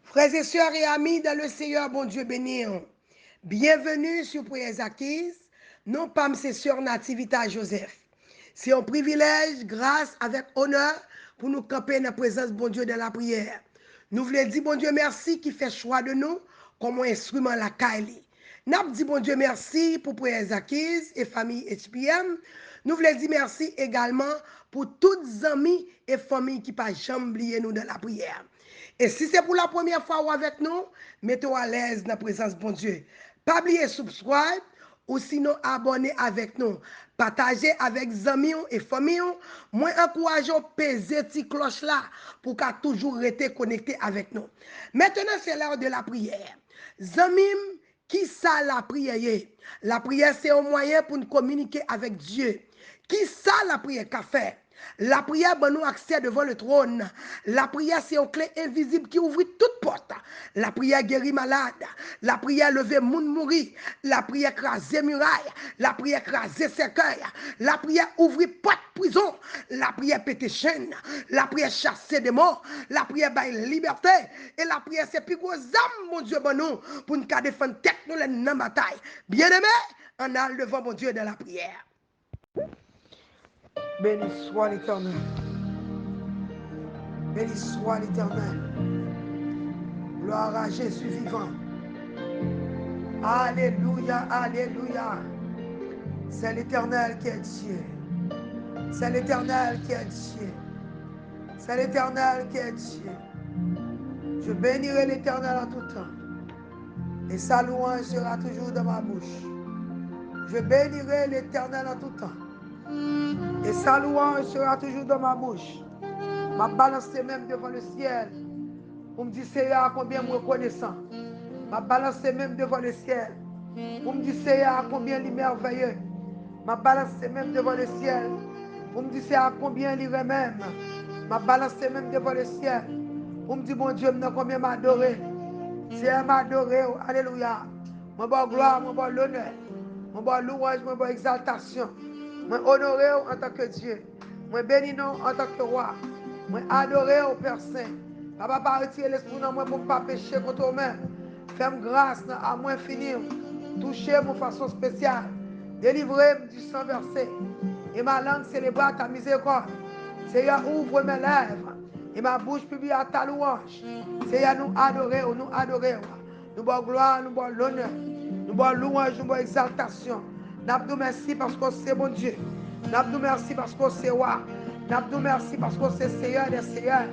Frères et sœurs et amis dans le Seigneur, bon Dieu béni. Bienvenue sur Prières Acquises. Non pas mes sœurs Nativita Joseph. C'est un privilège, grâce, avec honneur, pour nous camper dans la présence de bon Dieu dans la prière. Nous voulons dire bon Dieu merci qui fait choix de nous comme un instrument la Kaili. Nous dit bon Dieu merci pour Prières Acquises et famille HPM. Nous voulons dire merci également pour toutes les amis et familles qui pas jamais oublié nous dans la prière. Et si c'est pour la première fois ou avec nous, mettez-vous à l'aise dans la présence de bon Dieu. Pas oublier subscribe ou sinon abonner avec nous. Partagez avec amis et familles. Moi, encourageons peser cette cloche là pour qu'à toujours rester connecté avec nous. Maintenant, c'est l'heure de la prière. Zamim, qui ça la prière? La prière, c'est un moyen pour nous communiquer avec Dieu. Qui ça la prière qu'a fait? La prière donne nous accès devant le trône. La prière, c'est une clé invisible qui ouvre toute porte. La prière guérit malade. La prière lever moun mourir. La prière craser muraille. La prière craser cercueil. La prière ouvrir porte prison. La prière péter chaîne. La prière chasser des morts. La prière bailler liberté. Et la prière, c'est plus gros âme, mon Dieu, bon nous, pour nous défendre tête nous dans la bataille. Bien-aimé, on a devant mon Dieu dans la prière. Béni soit l'Éternel. Béni soit l'Éternel. Gloire à Jésus vivant. Alléluia, alléluia. C'est l'Éternel qui est Dieu. C'est l'Éternel qui est Dieu. C'est l'Éternel qui est Dieu. Je bénirai l'Éternel en tout temps. Et sa louange sera toujours dans ma bouche. Je bénirai l'Éternel en tout temps. Et sa louange sera toujours dans ma bouche. Ma balance même devant le ciel. Pour me dire, Seigneur, combien je reconnaissant. Ma balance même devant le ciel. Pour me dire, Seigneur, combien il est merveilleux. Ma balance même devant le ciel. Pour me dire, Seigneur, combien il est même. Ma balance même devant le ciel. Pour me dire, mon Dieu, combien m'adorer. Seigneur, m'adorer. Alléluia. Mon bon gloire, mon bon l'honneur. Mon bon louange, mon bon exaltation. Moi honoré en tant que Dieu. Moi béni en tant que roi. Moi adoré au Père Saint. Papa, pas retirer l'esprit dans moi pour ne pas pécher contre moi-même. Fais-moi grâce à moi finir. Touchez-moi de façon spéciale. Délivrez-moi du sang versé. Et ma langue célébrera ta miséricorde. Seigneur, ouvre mes lèvres. Et ma bouche publie à ta louange. Seigneur, nous adorer, nous adorer. Nous bon gloire, nous bon l'honneur. Nous bon louange, nous bon exaltation. Nous merci parce que c'est bon Dieu. Nous merci parce que c'est roi. Nous merci parce que c'est Seigneur des Seigneurs.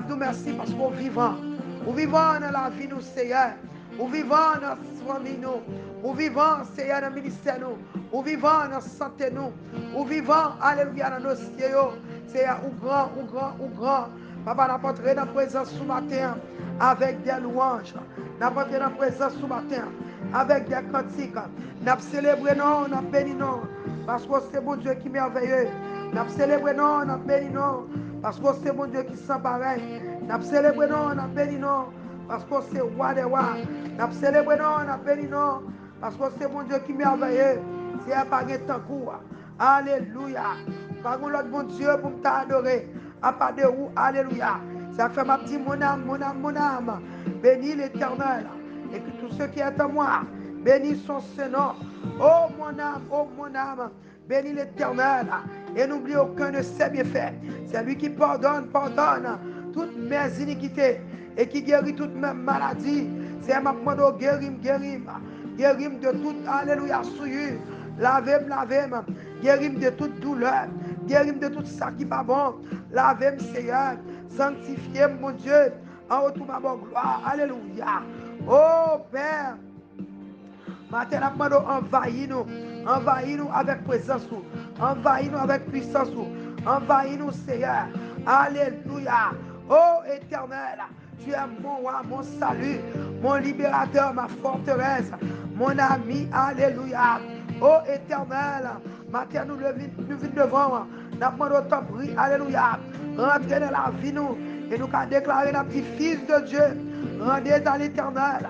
Nous merci parce qu'on vivant. Nous vivons dans la vie, nous, Seigneur. Nous vivons dans la famille, nous. Nous vivons, Seigneur, dans le ministère, nous. Nous vivons dans la santé, nous. Nous vivons, alléluia, dans nos cieux. Seigneur, ou grand, ou grand, ou grand. Papa, n'a pas entré dans la présence sous matin avec des louanges. N'a pas entré dans la présence sous matin avec des cantiques. N'a célébré, non, n'a béni, non. Parce que c'est mon Dieu qui est merveilleux. N'a célébré, non, n'a béni, non. Parce que c'est mon Dieu qui sent pareil. N'a célébré, non, n'a béni, non. Parce que c'est roi des rois. N'a célébré, non, n'a béni, non. Parce que c'est mon Dieu qui est merveilleux. C'est un paquet de temps court. Alléluia. Par l'autre bon Dieu pour t'adorer. À part de où, alléluia. Ça fait ma petite mon âme, mon âme, mon âme. Bénis l'Éternel. Et que tout ce qui est en moi, bénis son Seigneur. Oh mon âme, bénis l'Éternel. Et n'oublie aucun de ses bienfaits. C'est lui qui pardonne toutes mes iniquités et qui guérit toutes mes maladies. C'est ma demande, guérim de toute, alléluia, souillure. Lavez-moi, guéris-moi de toute douleur, guéris-moi de tout ça qui va bon. Lavez-moi, Seigneur, sanctifiez mon Dieu, en retour ma bonne gloire, alléluia. Oh Père, maintenant, envahis-nous avec présence, envahis-nous avec puissance, envahis-nous, Seigneur, alléluia. Oh Éternel, tu es mon roi, mon salut, mon libérateur, ma forteresse, mon ami, alléluia. Oh Éternel, maintenant nous venons devant, nous demandons ton prix, alléluia. Rentrez dans la vie nous, et nous avons déclaré notre petit fils de Dieu. Rendez à l'Éternel,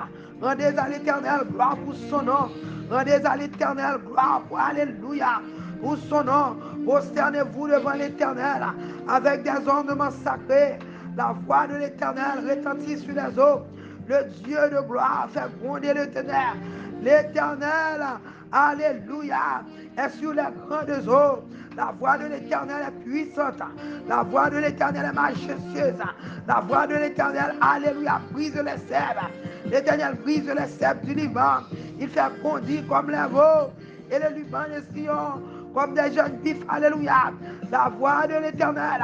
gloire pour son nom. Rendez à l'Éternel, gloire pour, alléluia, pour son nom. Prosternez-vous devant l'Éternel, avec des ornements sacrés. La voix de l'Éternel retentit sur les eaux. Le Dieu de gloire fait gronder le ténèbre. L'Éternel, alléluia, est sur les grandes eaux. La voix de l'Éternel est puissante. La voix de l'Éternel est majestueuse. La voix de l'Éternel, alléluia, brise les cèpes. L'Éternel brise les cèpes du Liban. Il fait bondir comme les veaux. Et le Liban de Sion comme des jeunes vifs. Alléluia. La voix de l'Éternel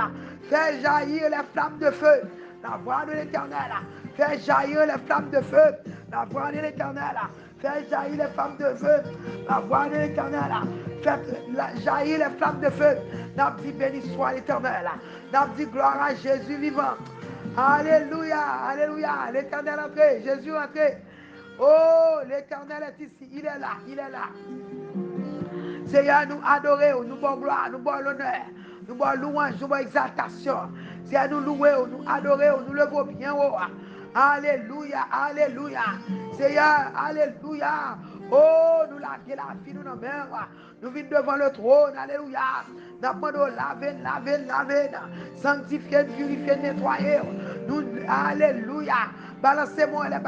fait jaillir les flammes de feu. La voix de l'Éternel fait jaillir les flammes de feu. La voix de l'Éternel fait jaillir les flammes de feu. La voix de l'Éternel fait jaillir les flammes de feu. N'a dit béni soit l'Éternel. N'a dit gloire à Jésus vivant. Alléluia, alléluia. L'Éternel est entré, Jésus est entré. Oh, l'Éternel est ici, il est là, il est là. Seigneur, nous adorons, nous bon gloire, nous bon l'honneur, nous bon louange, nous bon exaltation. Seigneur, nous louons, nous adorons, nous levons bien haut. Alléluia, alléluia. Seigneur, alléluia. Oh, nous laguons la vie, nous nos mains. Nous venons devant le trône, alléluia. Nous demandons laver, sanctifier, purifier, nettoyer. Nous, alléluia. Balancez-moi les,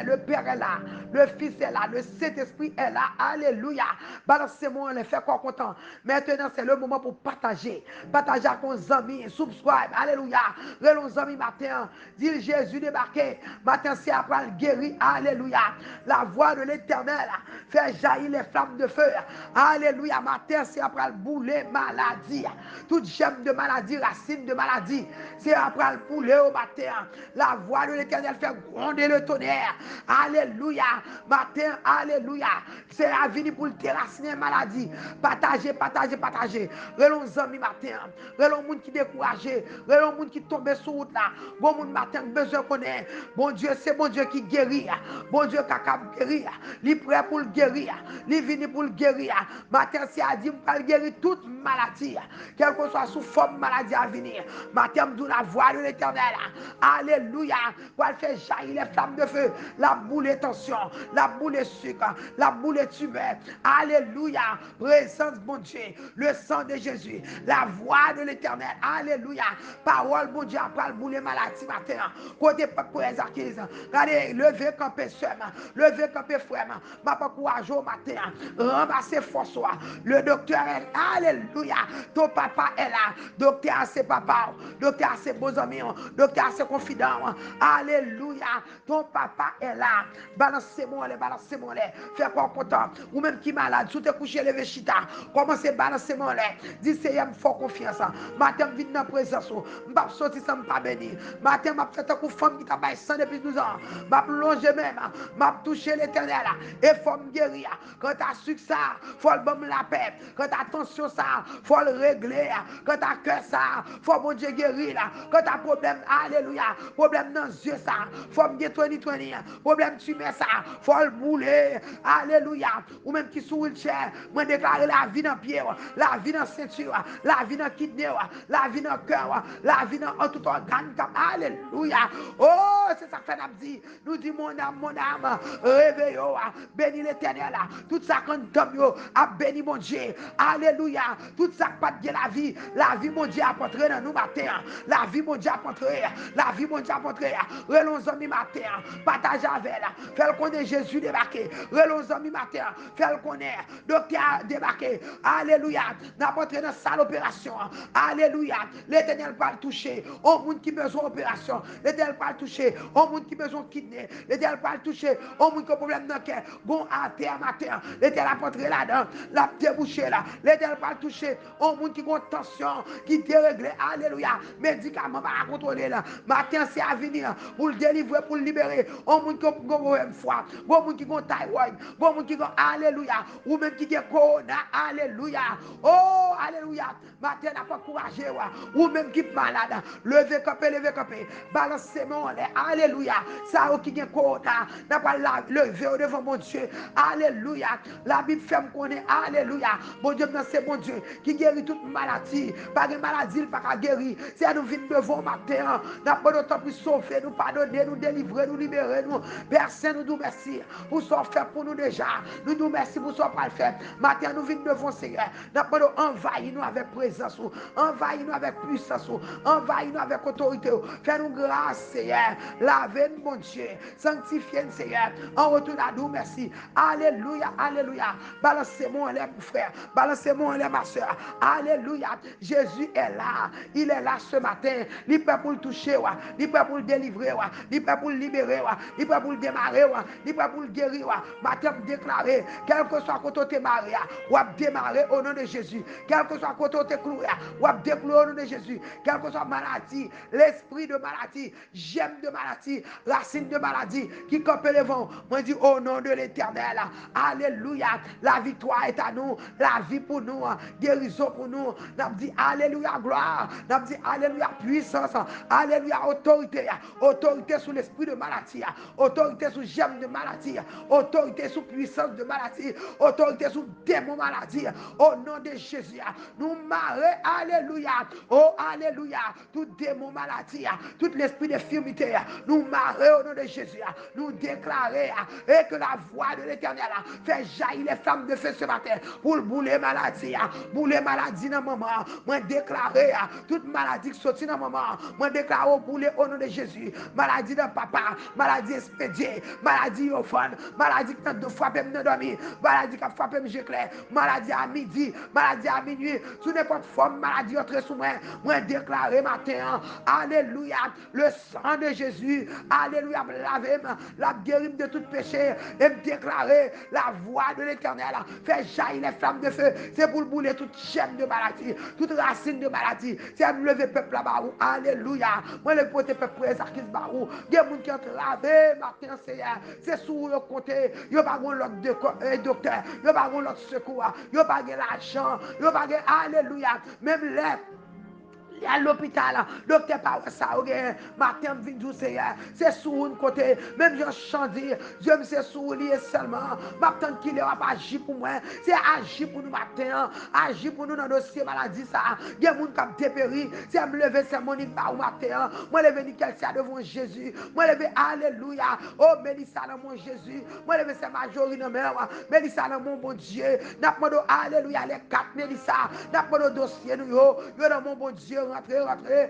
le Père est là, le Fils est là, le Saint-Esprit est là, alléluia. Balancez-moi les, faites quoi content. Maintenant c'est le moment pour partager avec nos amis, subscribe, alléluia. Relons amis matin, dit Jésus débarqué, matin c'est après le guéri, alléluia. La voix de l'Éternel fait jaillir les flammes de feu, alléluia. Matin c'est après le boulet maladie, toute gemme de maladie, racine de maladie, c'est après le boulet au matin. La voix de l'Éternel fait gronder le tonnerre. Alléluia. Matin, alléluia. C'est la vie pour le terrasser maladie. Partagez. Relons amis matin. Relons monde qui découragé. Relons monde qui tombe sur route là. Bon monde matin besoin connaît. Bon Dieu, c'est bon Dieu qui guérit. Bon Dieu qui capable guérir. Il est prêt pour le guérir. Il est venu pour le guérir. Matin, c'est à dire pour guérir toute maladie. Quelle que soit sous forme maladie à venir. Matin, nous la voix de l'Éternel. Alléluia. Pour faire jaillir les flammes de feu. La boule de tension. La boule de sucre. La boule de tumeur. Alléluia. Présence, bon Dieu. Le sang de Jésus. La voix de l'Éternel. Alléluia. Parole, bon Dieu. Après le boule de maladie matin. Côté pour les acquises. Regardez, levez campé seulement. Levez campé frère. Ma pas courage au matin. Ramassez force. Le docteur est. Alléluia. Ton papa est là. Docteur, c'est papa. Docteur, c'est beaux amis. Docteur, c'est confident. Alléluia. Ton papa est là. Balancez-moi les. Fais quoi content. Ou même qui est malade. Sous te coucher, levé chita. Commencez à balancer-moi les. Dis, Seigneur, me fort confiance. Matin, je viens dans la présence. Je ne vais pas sortir sans me pas bénir. Matin, je vais faire une femme qui t'a baillé 100 depuis 12 ans. Je vais plonger même. Je vais toucher l'Éternel. Et faut me guérir. Quand tu as succès, il faut le bon la paix. Quand tu as tension, ça, il faut le régler. Quand tu as cœur, ça, il faut bon Dieu guérir. Quand tu as problème, alléluia. Problème dans les yeux, ça. Faut me dire 2020. Problème tu mets ça. Faut le bouler. Alléluia. Ou même qui sous le chair. Moi déclarer la vie dans pied. La vie dans ceinture. La vie dans kidney. La vie dans cœur. La vie dans tout organe. Alléluia. Oh, c'est ça que fait dit. Nous dit mon âme. Réveillez-vous. Bénis l'Éternel. Tout ça qu'on tombe. A béni mon Dieu. Alléluia. Tout ça pas de la vie. La vie mon Dieu a porté dans nous matin. La vie mon Dieu a porté. La vie mon Dieu a porté. Relons amis matin. Partage avec elle. Fais-le connaître Jésus débarqué. Relons amis matin. Fais-le connaître. Docteur débarqué. Alléluia. N'a pas entré dans salle opération. Alléluia. L'Éternel va le toucher. Au monde qui besoin d'opération. L'Éternel va le toucher. Au monde qui besoin de kidney. L'Éternel va le toucher. Au monde qui a problème dans le cœur. Bon à terre matin. L'Éternel va entrer là-dedans. La débouché là. L'Éternel va le toucher. Au monde qui a tension. Qui déréglé. Alléluia. Médicaments va contrôler là. Matin c'est à venir. Pour le délivrer, pour le libérer. Au monde qui a une foi. Au monde qui a thyroïde. Au monde qui a alléluia. Ou même qui a corona. Alléluia. Oh, alléluia. Matin n'a pas courageux. Ou même qui est malade. Levez campé. Balancez-moi. Alléluia. Ça qui a corona. N'a pas levé devant mon Dieu. Alléluia. La Bible fait me connaître. Alléluia. Bon Dieu, c'est bon Dieu qui guérit toute maladie. Pas de maladie, pas qu'à guérir. C'est à nous venir devant matin. N'a pas de temps pour sauver, nous pardonner, nous délivrer, nous, libérer nous. Père Saint, nous nous merci pour ce qu'on fait pour nous déjà. Nous nous merci pour ce qu'on pas fait. Matin, nous venons devant Seigneur. Nous envahis-nous avec présence, envahis-nous avec puissance, envahis-nous avec autorité. Fais-nous grâce, Seigneur. Lavez-nous, mon Dieu. Sanctifiez-nous, Seigneur. En retour à nous, merci. Alléluia, alléluia. Balancez-moi en l'air, mon frère. Balancez-moi en l'air, ma soeur. Alléluia. Jésus est là. Il est là ce matin. Il est prêt pour le toucher. Il est prêt pour le délivrer. Il est prêt pour le libérer. Il est prêt pour le démarrer. Il est prêt pour le guérir. Matin, déclarer, quel que soit quand on te marie, ou à démarrer au nom de Jésus. Quel que soit quand on te cloué, ou à déclouer au nom de Jésus. Quelle que soit maladie, l'esprit de maladie, gemme de maladie, racine de maladie, qui campe les vents. Moi, je dis au nom de l'Éternel. Alléluia. La victoire est à nous. La vie pour nous. Guérison pour nous. Nous dit alléluia, gloire. Nous dit alléluia, puissance. Alléluia, autorité. Autorité sous l'esprit de maladie. Autorité sous gemme de maladie. Autorité sous puissance de maladie. Autorité sous démon maladie. Au nom de Jésus. Nous marrer. Alléluia. Oh, alléluia. Tout démon maladie. Tout l'esprit d'infirmité. Nous marrer au nom de Jésus. Nous déclarer. Et que la voix de l'Éternel fait jaillir les flammes de feu ce matin. Pour bouler maladie. Bouler maladie dans le moment. Moi déclarer. Toute maladie qui sortit dans le moment. Moi déclarer bouler au nom de Jésus. Maladie de papa. Maladie expédiée. Maladie au fond. Maladie qui tente de frapper me dormir. Maladie qui a frappé me j'éclaire. Maladie à midi. Maladie à minuit. Sous n'importe forme. Maladie entre sous moi. Moi déclarer matin. Alléluia. Le sang de Jésus. Alléluia. Laver. La guérir de tout péché. Et me déclarer la voix de l'Éternel. Fait jaillir les flammes de feu. C'est pour bouler toute chaîne de maladie. Toute racine de maladie. C'est me lever peuple là-bas. Alléluia. Moi le pote peuple présent qui se barou. Il y a des gens qui ont lavé matin Seigneur. C'est sous le côté. Il n'y a pas l'autre docteur. Il n'y a pas l'autre secours. Il n'y a pas l'argent. Il n'y a pas alléluia. Même l'air. À l'hôpital, docteur pas ça, matin vient Seigneur, c'est sous un côté, même je chante, Dieu me c'est sous lui seulement, matin qu'il est pas agir pour moi, c'est agir pour nous matin, agir pour nous dans le dossier maladie ça, il y a des gens qui ont dépéri, c'est me lever c'est mon pas au matin, moi lever nickel ça devant Jésus, moi lever alléluia, oh Mélissa dans mon Jésus, moi lever c'est Majorie dans moi, Mélissa dans mon bon Dieu, n'a pas alléluia les quatre Mélissa, n'a pas dossier nous yo dans mon bon Dieu. Rentrez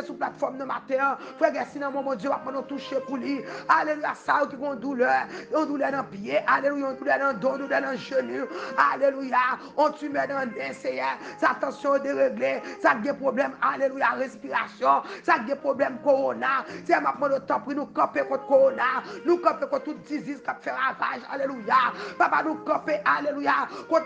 sur la plateforme de matin. Frère, sinon, mon Dieu, va nous toucher pour lui. Alléluia, ça qui ont douleur. On douleur dans le pied. Alléluia, on douleur dans le dos, douleur dans le genou. Alléluia, on tu mets dans le Seigneur. Sa tension est déréglée. Ça a des problèmes. Alléluia, respiration. Ça a des problèmes corona. C'est maintenant le temps pour nous camper contre corona. Nous camper contre toute disease qui fait ravage. Alléluia. Papa, nous camper. Alléluia. Contre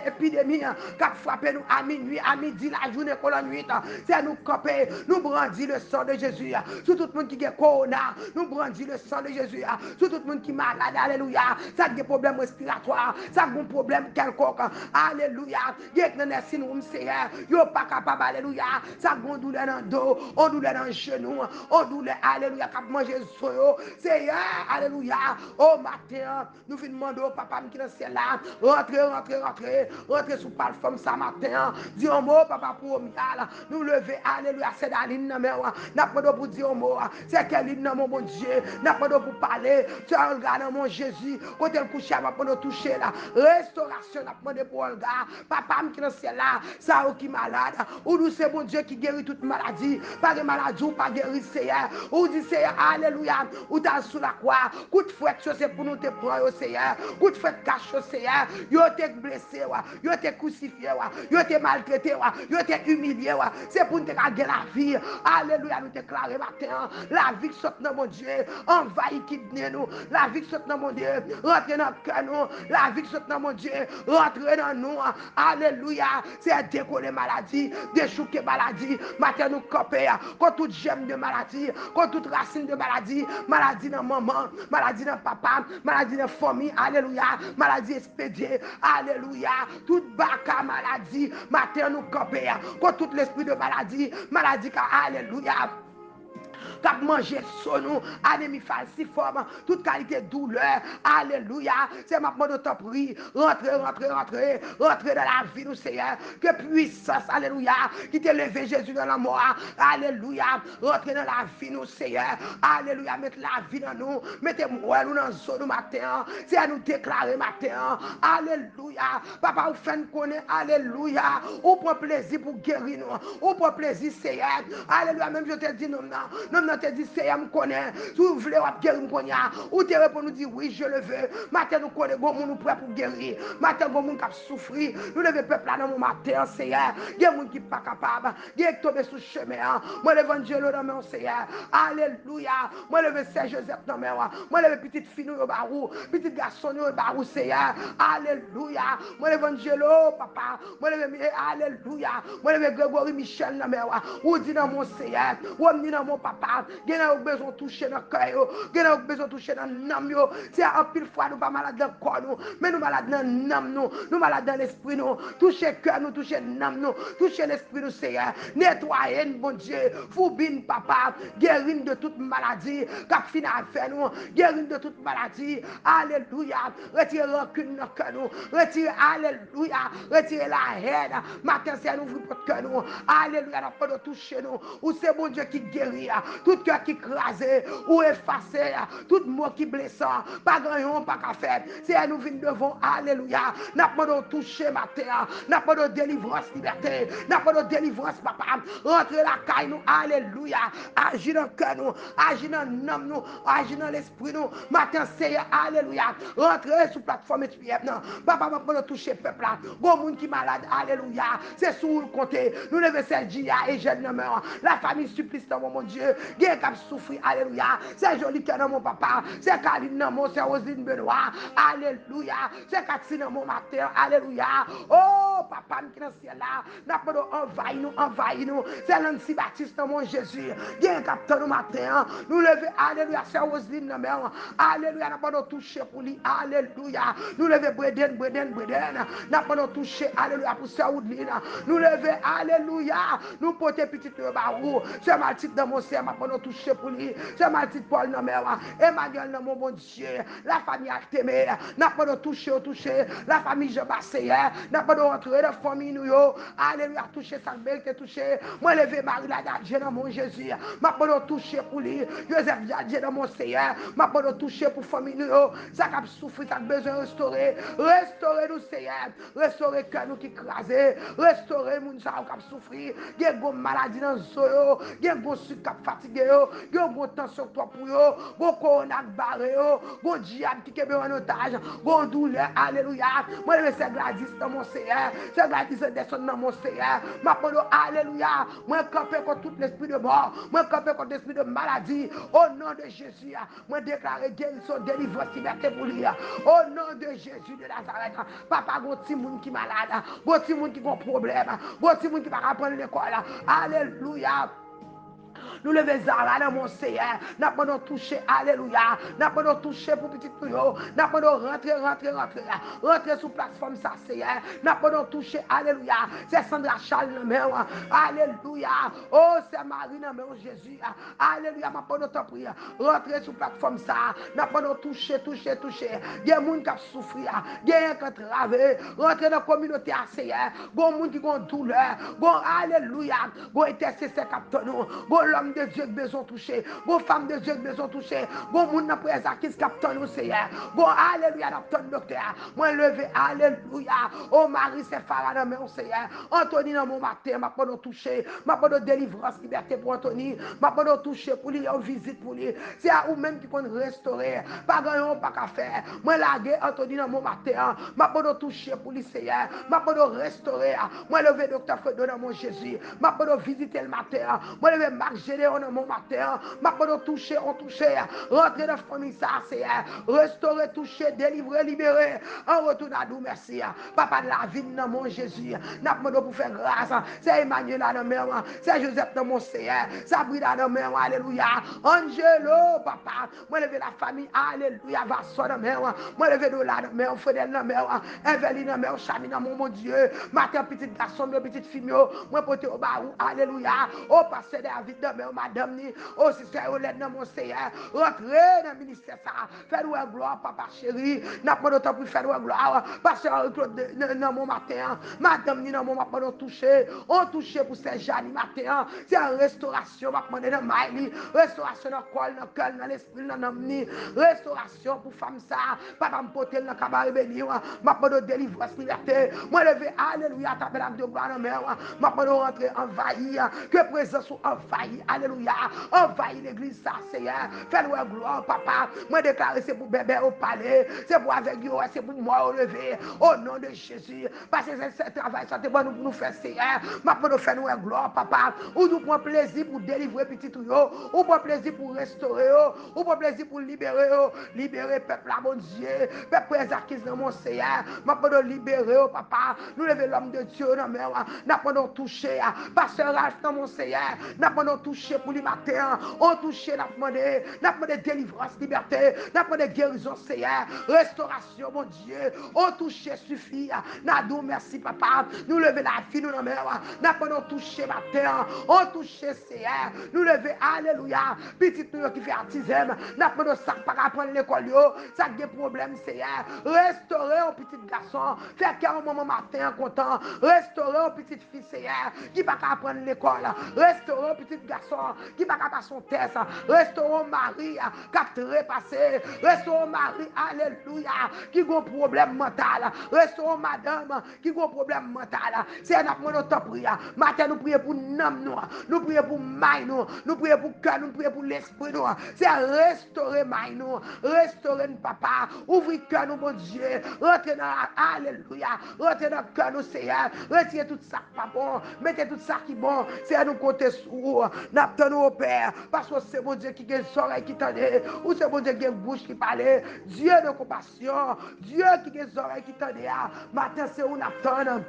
l'épidémie qui frappe nous à minuit, à midi, la journée, la nuit. C'est nous camper, nous brandis le sang de Jésus. Sur tout le monde qui est corona, nous brandis le sang de Jésus. Sur tout le monde qui est malade, alléluia. Ça a des problèmes respiratoires, ça a des problèmes quelconques. Alléluia. Il y a des syndromes, Seigneur. Il n'y a pas capable, alléluia. Ça a des douleurs dans le dos, on douleur dans le genou, on douleur, alléluia, qui a mangé le soyo. Seigneur, alléluia. Au matin, nous venons demander au papa qui est dans le ciel là. Rentrez sous plateforme ça matin. Dis un mot, papa, pour Mial. Nous lever, alléluia, c'est Daline, n'a pas de pour dire un mot, c'est Kéline, mon Dieu, n'a pas de pour parler, tu as regardé mon Jésus, quand elle couche, va pas nous toucher là, restauration, n'a pas de pour regard, papa qui est dans le ciel là, ça qui est malade, ou nous c'est mon Dieu qui guérit toute maladie, pas de maladie ou pas guérir, Seigneur, ou dit Seigneur, alléluia, ou t'as sous la croix, coup de fouette, c'est pour nous te prendre, Seigneur, coup de fouette cache, Seigneur, yo t'es blessé, yo t'es crucifié, yo t'es maltraité, yo t'es humilié, c'est pour nous gagner la vie. Alléluia, nous déclarer matin. La vie qui saute dans mon Dieu. Envahit qui venait nous. La vie qui saute dans mon Dieu. Rentrez dans le cœur nous. La vie qui saute dans mon Dieu. Rentrez dans nous. Alléluia. C'est décoller maladie. Déchouquer maladie. Matin nous camper. Contre toute gemme de maladie. Contre toute racine de maladie. Maladie dans maman. Maladie dans papa. Maladie dans famille. Alléluia. Maladie expédiée. Alléluia. Toute baka maladie. Matin nous camper. Contre tout l'esprit de maladie, maladie, alléluia. cap manger sur nous, anémie falciforme, toute qualité de douleur, alléluia, c'est ma bonne temps prie, rentrez dans la vie nous Seigneur, que puissance, alléluia, qui t'a levé Jésus dans la mort, alléluia, rentrez dans la vie nous Seigneur, alléluia, mettez la vie dans nous, mettez-moi nous dans la zone matin, c'est à nous déclarer matin, alléluia, papa vous faites connaître, alléluia, ou prend plaisir pour guérir nous, ou prend plaisir Seigneur, alléluia, même je te dis non, te dit Seigneur me connaît, si vous voulez guérir me connaît, ou te répond nous dit oui je le veux, matin nous connaît, bon nous prêt pour guérir, matin bon nous qui souffrir, nous lever peuple là dans mon matin Seigneur, il y a monde qui pas capable, il y a tombé sous chemin, moi l'évangile dans mon Seigneur, alléluia, moi lever Saint Joseph dans mes moi lever petite fille au barou, petite garçon au barou Seigneur, alléluia, moi l'évangile papa, moi lever alléluia, moi lever Grégory Michel dans mes ou dit dans mon Seigneur, ou dit dans mon papa, il y a besoin de toucher dans le cœur, il y a besoin de toucher dans l'âme, c'est un pile fois nous pas malade dans le corps nous, mais nous malade dans l'âme nous malade dans l'esprit nous, toucher le cœur nous, toucher l'âme nous, toucher l'esprit nous Seigneur, nettoyer bon Dieu, foubine papa, guérir de toute maladie, cap fin à faire nous, guérir de toute maladie, alléluia, retirer rancune dans le cœur nous, retirer alléluia, retirer la haine, matin c'est nous ouvrir notre cœur nous, alléluia, n'a pas de toucher nous, ou c'est bon Dieu qui guérit, tout cœur qui crasé, ou effacé, tout mot qui blessant, pas grand pas qu'à faire, c'est nous venir devant, alléluia, n'a pas de toucher matin, n'a pas de délivrance liberté, n'a pas de délivrance papa, rentrer la caille nous, alléluia, agir dans le cœur nous, agir dans l'âme nous, agir dans l'esprit nous, matin c'est alléluia, rentrer sur plateforme SPF non, papa n'a pas de toucher peuple là, bon monde qui malade, alléluia, c'est sous le côté, nous lever celle Gia et jeune meurt, la famille supplice dans mon Dieu, Dieu qui a souffert, alléluia, c'est joli cœur dans mon papa, c'est Caline dans mon, c'est Roselyne Benoît, alléluia, c'est Cathy dans mon matin, alléluia, oh papa qui est dans le ciel là, n'a pas d'envahir nous, c'est Nancy Baptiste dans mon Jésus, Dieu qui a nous matin, nous lever, alléluia, c'est Roselyne dans mon, alléluia, n'a pas de toucher pour lui, alléluia, nous lever Breden, n'a pas de toucher, alléluia, pour Saoudline, nous lever, alléluia, nous porter petit barou, c'est mal titre dans mon sein, n'a pas de toucher pour lui, c'est mal titre Paul dans mon, Emmanuel dans mon bon Dieu, la famille Altémé, n'a pas de toucher, la famille Jean-Bassé, n'a pas de rentrer dans la famille nous, alléluia, toucher sa belle, toucher, moi lever Marie la Dieu dans mon Jésus, n'a pas de toucher pour lui, Joseph Dieu dans mon Seigneur, n'a pas de toucher pour famille nous, ça a souffert, ça a besoin de restaurer nous Seigneur, restaurer cœur nous qui crasé, restaurer moun ça qui souffrir, il y a une maladie dans le sol, il y a un sucre qui fatigué, il y a une tension pour yo, bon corona barré, bon diable qui est en otage, bon douleur, alléluia, moi je sais Gladys dans mon Seigneur, c'est Gladys descend dans mon Seigneur, ma parole, alléluia, moi camper contre tout l'esprit de mort, moi camper contre l'esprit de maladie, au nom de Jésus, moi déclarer guérison, délivrance, liberté pour lui, au nom de Jésus de Nazareth, papa, bon petit monde qui est malade, bon petit monde qui a un problème, bon petit monde qui va apprendre l'école, alléluia. Nous levons Zara dans mon Seigneur. N'a pas de toucher, alléluia. N'a pas de toucher pour petit tuyau. N'a pas de rentrer sur plateforme ça, Seigneur. N'a pas de toucher, alléluia. C'est Sandra Charles dans main. Alléluia. Oh, c'est Marie dans main, Jésus. Alléluia. N'a pas de temps prier. Rentrer sur plateforme ça. N'a pas de toucher. Il y a des gens qui souffrent. Il y a des gens qui travaillent. Rentrer dans la communauté, Seigneur. Il y a des gens qui ont douleur. Alléluia. Il y a des intercesseurs qui ont bon l'homme de Dieu besoin de toucher, bon femme de Dieu besoin de toucher, bon monde n'a pas qui se capte nous Seigneur, bon alléluia n'a docteur, moi lever alléluia, oh Marie c'est Farah dans mon Seigneur, Anthony dans mon matin, m'a pas de toucher, m'a pas de délivrance, liberté pour Anthony, m'a pas de toucher pour lui, en visite pour lui, c'est à vous même qui peut restaurer, pas grand pas qu'à faire, moi laguer Anthony dans mon matin, m'a pas de toucher pour lui Seigneur, m'a pas de restaurer, moi lever docteur Fredo dans mon Jésus, m'a pas de visiter le matin, moi lever Marc Gédéon dans mon matin, m'a pas de toucher, on toucher, rentrer dans la famille ça, c'est restaurer, toucher, délivrer, libérer, en retour à nous, merci, papa de la vie dans mon Jésus, n'a pas de pour faire grâce, c'est Emmanuel dans mon, c'est Joseph dans mon Seigneur, Sabrina dans mon, alléluia, Angelo, papa, moi lever la famille, alléluia, Vasson dans mon, moi lever Dola dans mon, Frédéric dans mon, Eveline dans mon, Chami dans mon Dieu, matin petit garçon, petite fille, moi porter au barou, alléluia, oh pasteur David dans mais madame ni, oh sister Olette dans mon Seigneur, rentrez dans le ministère ça, faites-nous gloire, papa chéri, n'a pas d'autre pour faire gloire, pasteur Claude dans mon matin, madame ni dans mon matin, on touche pour ces Jeanne matin, c'est une restauration, ma demande dans Maïli, restauration dans le col, dans le cœur, dans l'esprit, dans l'âme, restauration pour femme ça, papa me porter dans le cabaret béni, ma demande de délivrance, liberté, moi lever, alléluia, taper la de gloire dans mer, ma demande de rentrer envahir, que présence soit envahie, alléluia, envahir l'église ça, Seigneur, fais-nous gloire, papa, moi déclarer c'est pour bébé au palais, c'est pour avec Dieu, c'est pour moi au lever, au nom de Jésus, parce que c'est ce travail, ça te bon pour nous faire, Seigneur, ma demande de faire nous gloire, papa, ou nous prend plaisir pour délivrer petit tout, ou prend plaisir pour restaurer, ou prend plaisir pour libérer, libérer peuple là, mon Dieu, peuple acquis dans mon Seigneur, ma demande de libérer, papa, nous lever l'homme de Dieu dans mer, n'a pas de toucher, pasteur Ralph dans mon Seigneur, n'a pas de toucher pour les matins, on touche, n'a pas de délivrance, liberté, n'a pas de guérison, Seigneur, restauration, mon Dieu, on touche, suffit, n'a d'où merci, papa, nous lever la vie, nous dans mer, n'a pas de toucher matin, on touche, Seigneur, nous lever, alléluia, petit nous qui fait artisan, n'a pas de sac par apprendre l'école, ça a des problèmes, Seigneur, restaurer un petit garçon, faire qu'un moment matin content, restaurer un petit fils, Seigneur, qui va apprendre l'école, restaurer un petit garçon, qui va passer son test, restaurer un mari, qui a trépassé, restaurer un mari, alléluia, qui a un problème mental, restaurer madame, qui a un problème mental, c'est un appel notre prière, matin nous prions pour nous prions pour maille nous prions pour cœur, nous prions pour l'esprit nous, c'est restaurer maille nous, restaurer nous papa, ouvrir cœur nous, mon Dieu, rentrer dans, alléluia, rentrer dans le cœur nous, Seigneur, retirez tout ça qui pas bon, mettez tout ça qui est bon, c'est à nous compter sur vous, n'attendons au Père, parce que c'est mon Dieu qui a des oreilles qui tendent, ou c'est mon Dieu qui a une bouche qui parle, Dieu de compassion, Dieu qui a des oreilles qui tendent, matin c'est où n'attendons.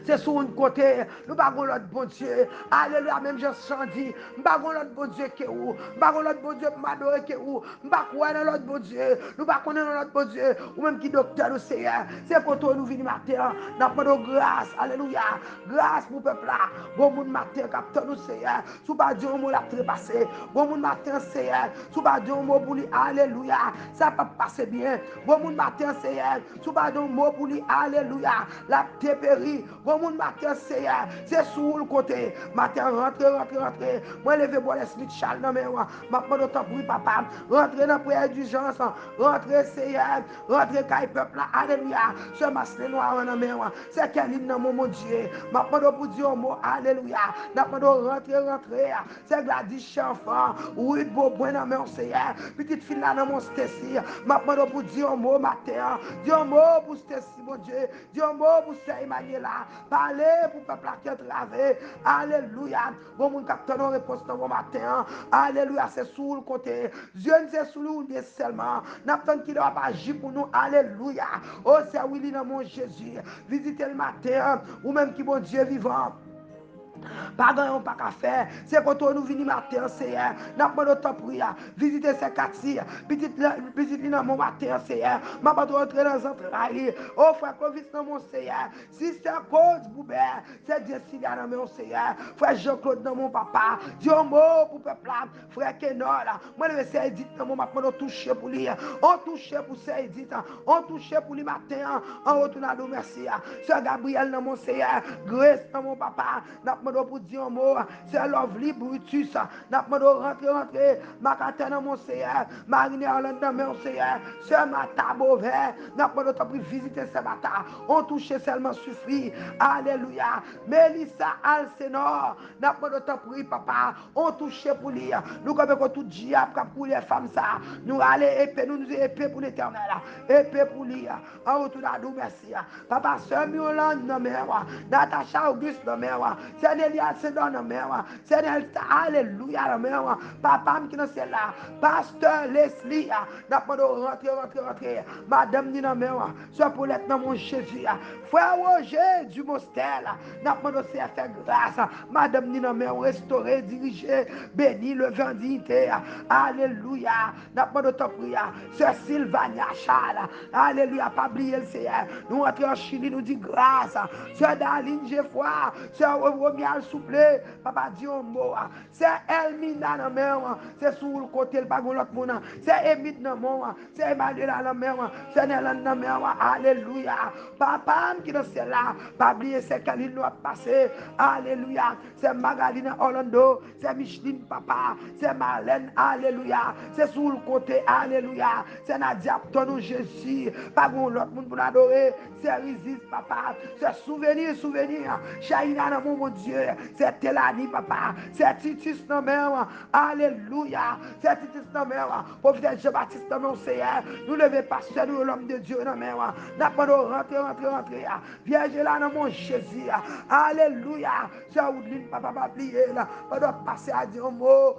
C'est sur un côté, nous avons l'autre bon Dieu. Alléluia, même Jean dit, nous avons l'autre bon Dieu qui est où? Nous avons l'autre bon Dieu pour m'adorer qui est où? Nous avons dans l'autre bon Dieu. Nous avons l'autre bon Dieu. Ou même qui docteur nous Seigneur. C'est pour toi nous venons matin. Nous avons grâce. Alléluia. Grâce pour le peuple là. Bon monde matin, capteur nous Seigneur. Sous pas Dieu, on l'a trépassé. Bon monde matin, Seigneur. Sous pas Dieu, on pour lui. Alléluia. Ça peut passer bien. Bon monde matin, Seigneur. Sous pas Dieu, on pour lui. Alléluia. La dépéri. Bon monde matin, Seigneur, c'est sur le côté. Matin, rentrez. Moi, levez moi l'esprit Charles dans mes mains. Ma demande autant pour papa. Rentrez dans la prière d'urgence. Rentrez, Seigneur. Rentrez, caille peuple. Alléluia. Ce masque noir dans mes mains. C'est quel hymne dans mon Dieu. Ma demande pour dire un mot. Alléluia. Ma demande rentrer. C'est Gladys Chanfant. Oui, beau bon dans mes Seigneur. Petite fille là dans mon Stécie. Ma demande pour dire un mot matin. Dire un mot pour Stécie, mon Dieu. Dire un mot pour Seigneur Emmanuel là. Parlez pour le peuple qui est travé. Alléluia. Bon, mon capteur, on réponse dans mon matin. Alléluia. C'est sous le côté. Dieu ne sait sous le seulement. N'attend qu'il va pas agir pour nous. Alléluia. Oh, c'est Willy dans mon Jésus. Visitez le matin. Ou même qui bon Dieu vivant. Pas grand pas qu'à faire. C'est quand nous venons matin, Seigneur. N'a pas de temps pour y visiter ces quartiers. Visiter dans mon matin, Seigneur. M'a pas de rentrer dans les entrailles. Oh, frère Clovis dans mon Seigneur. Si c'est à cause Boubert, c'est Dieu Sylvia dans mon Seigneur. Frère Jean-Claude dans mon papa. Dieu mot pour peuple là. Frère Kenor là. Moi, le Seigneur Edith dans mon papa. On touche pour lui. On touche pour Seigneur Edith. On touche pour lui matin. On retourne à nous, merci. Sœur Gabriel dans mon Seigneur. Grace dans mon papa. Pour dire un mot, c'est Lovely Brutus. N'a pas de rentrer, Macatin dans mon Seigneur, Marine Orlando dans mon Seigneur, c'est Mata Beauvais, n'a pas de temps pour visiter ce matin. On touche seulement suffit. Alléluia. Mélissa Alcenor, n'a pas de temps pour lui, papa. On touche pour lui. Nous, comme tout diable, pour les femmes, ça. Nous allons épée, nous épée pour l'éternel. Épée pour lui. En retour à nous, merci. Papa, sœur Miolande dans mes rois, Natacha Auguste dans mes rois. Elias c'est dans la main, c'est alléluia la main, papa qui est là, pasteur Leslie, n'a pas de rentrer, madame ni dans la main, soit pour l'être dans mon Jésus, frère Roger du Mostel, n'a pas de faire grâce, madame ni dans la main, restaurer, diriger, béni le dignité, alléluia, n'a pas de temps prière, c'est Sylvania Charles, alléluia, pas oublier le Seigneur, nous rentrons en Chili, nous dit grâce, c'est Daline Geoffroy, c'est Romia à souple, papa dit un mot. C'est Elmina dans main, c'est sur le côté le bagon l'autre monde. C'est Emit dans main, c'est Emmanuel dans main, c'est Nélan dans main. Alléluia. Papa qui dans celle là, pas oublier c'est Kaline nous a passé. Alléluia. C'est Magaline Orlando, c'est Micheline papa, c'est Marlène. Alléluia. C'est sur le côté. Alléluia. C'est Nadia ton Jésus. Pas bon l'autre monde pour adorer. C'est Rizis papa. C'est souvenir. Chaïna dans mon Dieu. C'est Telani papa. C'est Titus dans main. Alléluia. C'est Titus dans main. Prophète Jean-Baptiste dans mon Seigneur. Nous levez pasteur nous l'homme de Dieu dans main. N'a pas de rentrer. Vierge là dans mon Jésus. Alléluia. C'est Oudline papa pas oublier là. Pas de passer à dire un mot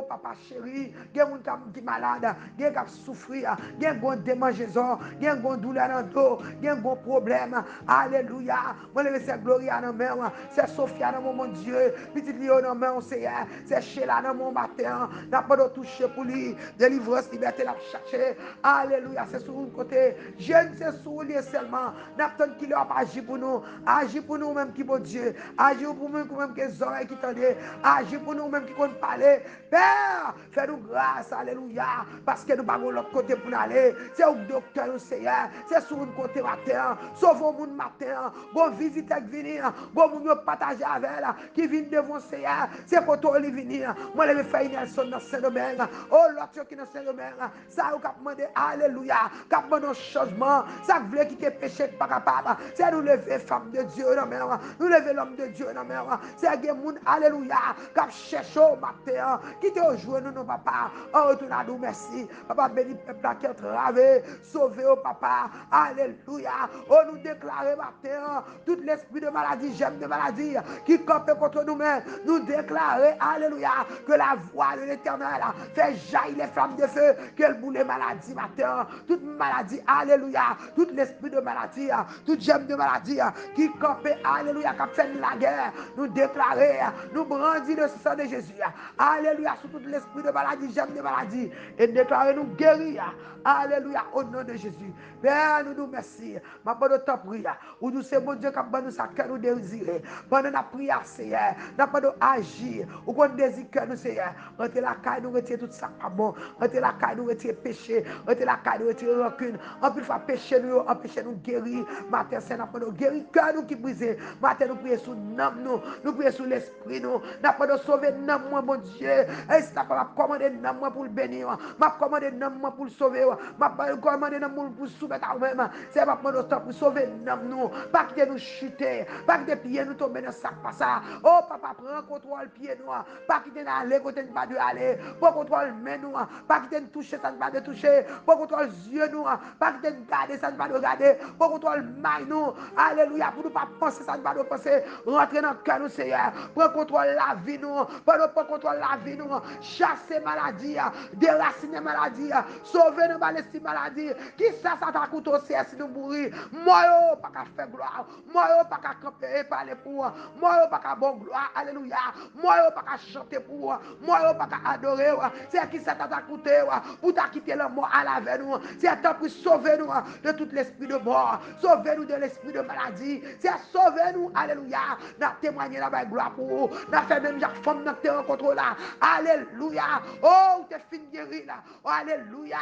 papa chéri. Il y a des gens qui sont malades, il y a des gens qui souffrent, il y a des gens qui démangeaison, il y a des gens qui douleur dans le dos, il y a des problèmes. Alléluia. Moi, c'est Gloria dans main, c'est Sophia dans mon Dieu, petit Léo dans main, c'est Sheila dans mon matin. N'a pas de toucher pour lui, délivrance, liberté, la chercher. Alléluia. C'est sur un côté. Je ne sais sur lui seulement. N'a pas de qui leur agit pour nous. Agit pour nous même qui bon Dieu. Agit pour nous même qui les oreilles qui tendent. Agit pour nous même qui comptent parler. Père, fais-nous grâce, alléluia, parce que nous n'avons pas l'autre côté pour nous aller. C'est au docteur, nous Seigneur, c'est sur un côté matin. Sauvons mon matin, bon visite qui vient, bon nous partager avec elle, qui vient devant Seigneur, c'est pour toi qui vient. Moi, je vais faire une Nelson dans Saint-Domingue, oh l'autre qui est dans Saint-Domingue, ça vous demandé, alléluia, qui demande un changement, ça vous voulez quitter péché pas capable, c'est nous lever femme de Dieu dans mer, nous lever l'homme de Dieu dans mer, c'est des gens, alléluia, qui cherchent au matin, qui te rejoint nous, papa. On retourne à nous, merci. Papa, béni peuple qui est travé, sauvé au papa. Alléluia. On nous déclare matin, tout l'esprit de maladie, j'aime de maladie, qui campe contre nous-mêmes, nous déclarer, alléluia, que la voix de l'éternel fait jaillir les flammes de feu, qu'elle boule les maladies matin, toute maladie, alléluia, tout l'esprit de maladie, toute j'aime de maladie, qui campe, alléluia, qui fait la guerre, nous déclarer, nous brandir le sang de Jésus. Alléluia, sur tout l'esprit de maladie, j'aime de maladie. Et déclarer nous guérir. Alléluia, au nom de Jésus. Père, nous nous merci. Ma bonne temps prière. Ou nous c'est mon Dieu qui a nous ça que nous désirons. Pendant la prière, Seigneur, n'a pas d'agir. Ou qu'on désire que nous, Seigneur. Rentrez la caille, nous retirer tout ça pas bon. Rentrez la caille, nous retirer péché. Rentrez la caille, nous retirer rancune. En plus, faire péché, nous empêcher nous guérir. Matin, c'est n'a pas de guérir. Cœur nous qui brisé. Matin, nous prions sur l'âme, nous prions sur l'esprit, nous. N'a pas de sauver l'âme, mon Dieu. Et c'est pas commander l'âme pour le bénir. M'a commandé l'âme pour le sauver. M'a commandé l'âme pour le soumettre à nous-mêmes. C'est pas pour sauver l'âme, nous. Pas que nous chuter. Pas que des pieds nous tomber dans le sac. Pas ça. Oh, papa, prends contrôle pied nous. Pas que nous aller côté nous pas de aller. Prends contrôle main nous. Pas que nous toucher, ça ne pas de toucher. Prends contrôle yeux nous. Pas que nous garder, ça ne pas de garder. Prends contrôle main nous. Alléluia. Pour nous pas penser, ça ne pas de penser. Rentrer dans le cœur nous, Seigneur. Prends contrôle la vie nous. Prends contrôle la vie nous. Chasser maladie. Déraciner maladie. Sauver nos maladies maladie. Qui ça t'a coûté aussi si nous mourir. Moi, pas qu'à faire gloire. Moi, pas qu'à camper et parler pour. Moi, pas qu'à bon gloire. Alléluia. Moi, pas qu'à chanter pour. Moi, pas qu'à adorer. C'est qui ça t'a coûté pour t'a quitter le mort à la veille nous. C'est temps pour sauver nous de tout l'esprit de mort. Sauver nous de l'esprit de maladie. C'est sauver nous. Alléluia. N'a témoigné la gloire pour vous. N'a fait même Jacques femme dans tes rencontres là. Alléluia. Oh, t'es fini guéri là. Oh, alléluia.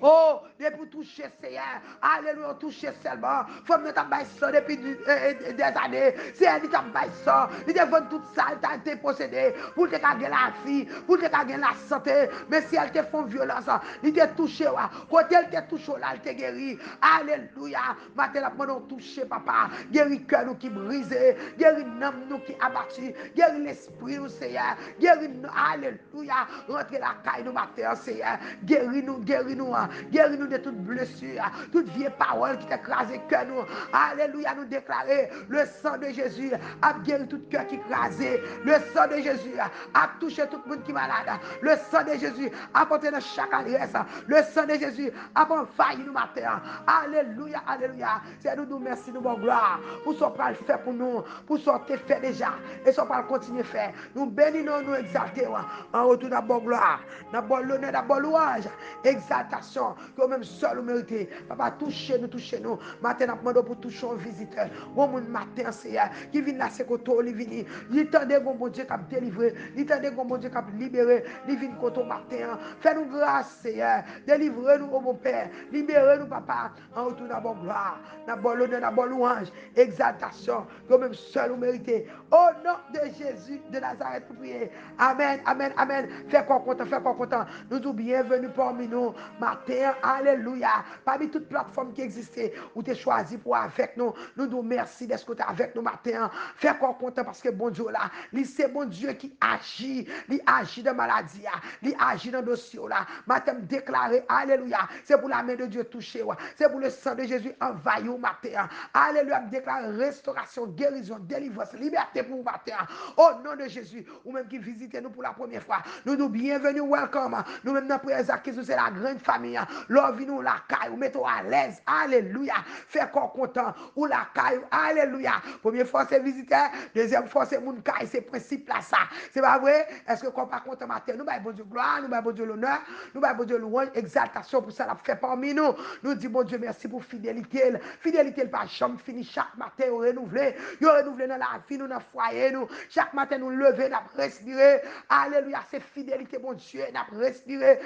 Oh, depuis toucher Seigneur, alléluia, toucher seulement. Faut me t'abailler ça depuis des années. C'est elle qui t'abaille ça. Il te vend tout ça, elle t'a été possédée pour te gagner la vie, pour te gagner la santé. Mais si elle te font violence, il te touché. Quand elle te touche là, elle te guérit. Alléluia. Maintenant, nous toucher, papa. Guéris cœur nous qui brisé. Guéris l'âme nous qui abattu. Guéris l'esprit nous, Seigneur. Guéris nous, alléluia. Rentrez la caille nous, matin, Seigneur. Guéris nous, guéris-nous de toute blessure, toute vieille parole qui t'écrase le cœur nous. Alléluia, nous déclarer le sang de Jésus a guéri tout cœur qui écrasé. Le sang de Jésus a touché tout le monde qui est malade. Le sang de Jésus a porté dans chaque adresse. Le sang de Jésus a envahi nous matin. Alléluia, alléluia. C'est nous merci, nous bon gloire pour ce qu'on fait pour nous, pour ce qu'on fait déjà et ce qu'on continue à faire. Nous bénissons, nous exaltons en retour de la bonne gloire, de la bonne l'honneur, de la bonne louange. Exaltons exaltation que même seul ou mérité. Papa, touchez-nous. Matin, nous demandons pour toucher un visiteur. Bon, mon matin, Seigneur, qui vient là, c'est qu'on il vient. Il tendait bon Dieu qui a délivré. Il tendait bon Dieu qui a libéré. Il vient contre matin. Fais-nous grâce, Seigneur. Délivrez-nous, oh mon Père. Libérez-nous, Papa. En retour, dans bonne gloire, dans bonne honneur, dans bonne louange. Exaltation que même seul ou mérité. Au nom de Jésus de Nazareth, nous prions. Amen, amen, amen. Fais quoi content. Nous nous bienvenue parmi nous. Matin, alléluia. Parmi toutes les plateformes qui existaient, où tu es choisi pour avec nous. Nous nous merci d'être avec nous matin. Fais quoi content parce que bon Dieu là, c'est bon Dieu qui agit. Il agit dans la maladie. Il agit dans le dossier là. Matin, déclaré, alléluia. C'est pour la main de Dieu touchée. C'est pour le sang de Jésus envahi au matin. Alléluia. Déclare restauration, guérison, délivrance, liberté pour vous matin. Au nom de Jésus, ou même qui visitez nous pour la première fois. Nous nous bienvenue, welcome. Nous même dans présence qui c'est la grande famille. L'or nous la caille, ou mettons à l'aise. Alléluia. Fait qu'on content ou la caille. Alléluia. Première fois c'est visiteur, deuxième fois c'est mon caille, c'est principe là ça. C'est pas vrai? Est-ce que qu'on pas content matin? Nous bah bon Dieu gloire, nous bah bon Dieu l'honneur, nous bah bon Dieu louange, exaltation pour ça l'a fait parmi nous. Nous dit bon Dieu merci pour fidélité. Fidélité pas jamais fini chaque matin au renouvelé. Yo renouvelé dans la vie nous dans foyer nous. Chaque matin nous lever, nous respirer. Alléluia, c'est fidélité mon Dieu, nous respirer,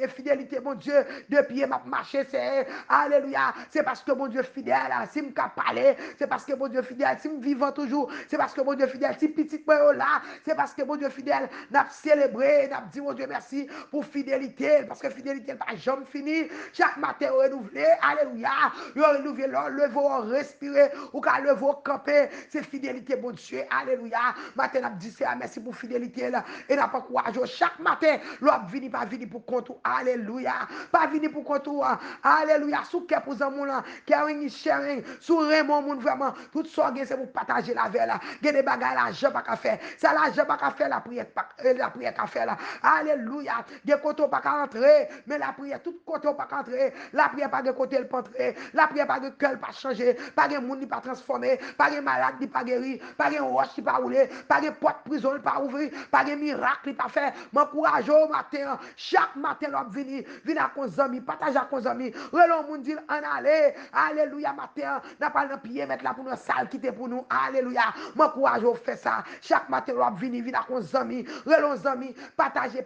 fidélité mon Dieu. Depuis m'a marché c'est alléluia, c'est parce que mon Dieu fidèle, si me parler, c'est parce que mon Dieu fidèle, si me vivant toujours, c'est parce que mon Dieu fidèle, si petit moi là, c'est parce que mon Dieu fidèle, n'a célébré, n'a dit mon Dieu merci pour fidélité, parce que fidélité pas jamais fini. Chaque matin renouvelé, alléluia, yo renouvelé, lever, respirer, ou qu'à lever, camper, c'est fidélité mon Dieu, alléluia. Matin n'a dit c'est merci pour fidélité là, et n'a pas courage chaque matin, l'homme vini pas vini pour compte, alléluia, pas vini pour compte, alléluia, sous que pour un là, caring sharing, sous Raymond moun vraiment, tout ça c'est pour partager la vie là, il des bagages là, je pas qu'à faire, ça là je pas qu'à faire la prière qu'à faire là, alléluia, des côté pas qu'à entrer, mais la prière tout côté pas qu'à entrer, la prière pas de côté elle pas entrer, la prière pas de cœur pas changer, pas de monde pas transformer, pas de malade qui pas guéri, pas de roche qui pas rouler, pas de porte prison pas ouvrir, pas de miracle pas faire, m'encourage au matin, chaque matin l'homme vini à cause amis, partage à cause amis, relon moun dit en aller, alléluia matin, n'a pas le pied mettre là pour nous salle quitter pour nous, alléluia, m'encourage au faire ça, chaque matin l'homme vini à cause amis, relon amis, partager,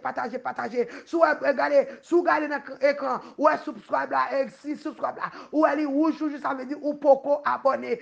sous regarder dans l'écran, ou subscribe là, si subscribe là, ou elle est rouge, ça veut dire ou poko abonner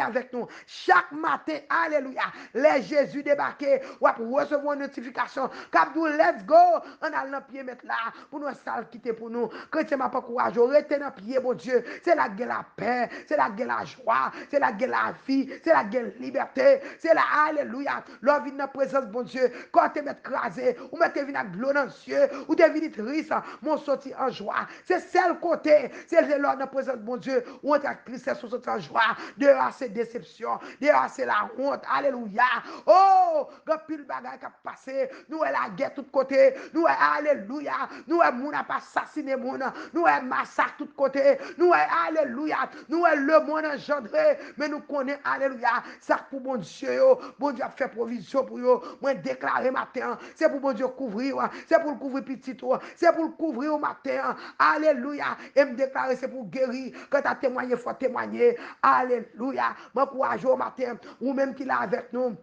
avec nous, chaque matin, alléluia, les Jésus débarqué, ou pour recevoir une notification, Kabdou, let's go, on a le pied mettre là, pour nous salle quitter pour nous, chrétien m'a pas courage, restez dans pied, bon Dieu, c'est la gueule la paix, c'est la gueule la joie, c'est la gueule la vie, c'est la gueule liberté, c'est la alléluia, l'on vient dans la présence, bon Dieu, quand tu es crasé, ou mettez venu à gloire dans Dieu, ou tu es venu triste, mon sorti en joie, c'est celle côté, c'est l'on dans la présence, bon Dieu, où on est tristesse, ou sorti en joie, dehors c'est déception, dehors c'est la honte, alléluia, oh, quand pile bagaille qui a passé, nous est la guerre tout côté, nous est alléluia, nous est moun a pas assassiné moun, nous est massacre tout côté, nous est alléluia, nous est le monde engendré, mais nous connaissons alléluia, ça pour bon Dieu a fait provision pour eux, moi déclarer matin, c'est pour bon Dieu couvrir, c'est pour le couvrir petit, c'est pour le couvrir au matin, alléluia, et me déclarer c'est pour guérir, quand tu as témoigné, il faut témoigner, alléluia, moi courage au matin, ou même qui est avec nous.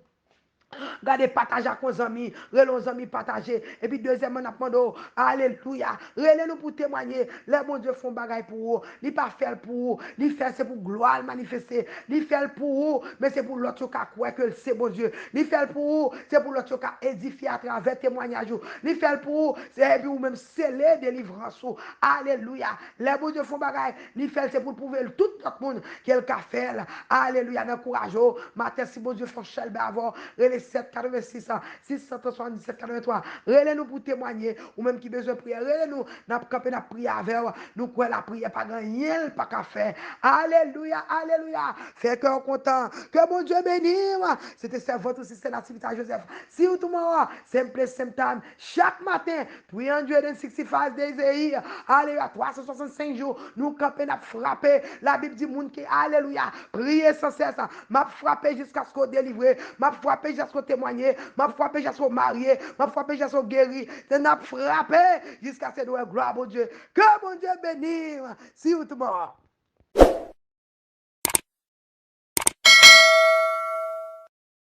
Gardez, partagez avec vos amis, relons amis, partagez. Et puis, deuxièmement, nous demandons, alléluia, relez-nous pour témoigner. Les bons Dieu font bagaille pour vous. Ils pas faire pour vous. Ils font c'est pour gloire manifester. Ils font pour vous, mais c'est pour l'autre qui croit que c'est bon Dieu. Ils font pour vous, c'est pour l'autre qui édifié à travers témoignage. Ils font pour vous, c'est pour même sceller délivrance. Alléluia. Les bons Dieu font bagaille. Ils font c'est pour prouver tout le monde qu'elle a fait. Alléluia. Encourage. Matin, si bon Dieu fait chelbe avant, 786 677 83. Relez-nous pour témoigner ou même qui besoin de prier. Relez-nous, n'a pas n'a prier avec nous quoi la prière pas rien pas qu'à faire. Alléluia, alléluia. Fait que content que mon Dieu bénisse. C'était votre aussi c'est l'activité Joseph. Si vous tout monde simple same time chaque matin 365 days a year. Alléluia, 365 jours nous camper n'a frapper. La Bible dit monde qui alléluia, prier sans cesse. M'a frapper jusqu'à ce qu'on délivre. M'a frapper jusqu'à sont témoignés, m'a frappé, j'ai sont mariés, m'a frappé, j'ai sont guéris. Tu n'as frappé jusqu'à ce que gloire, mon Dieu. Que mon Dieu bénisse. Si ou mort.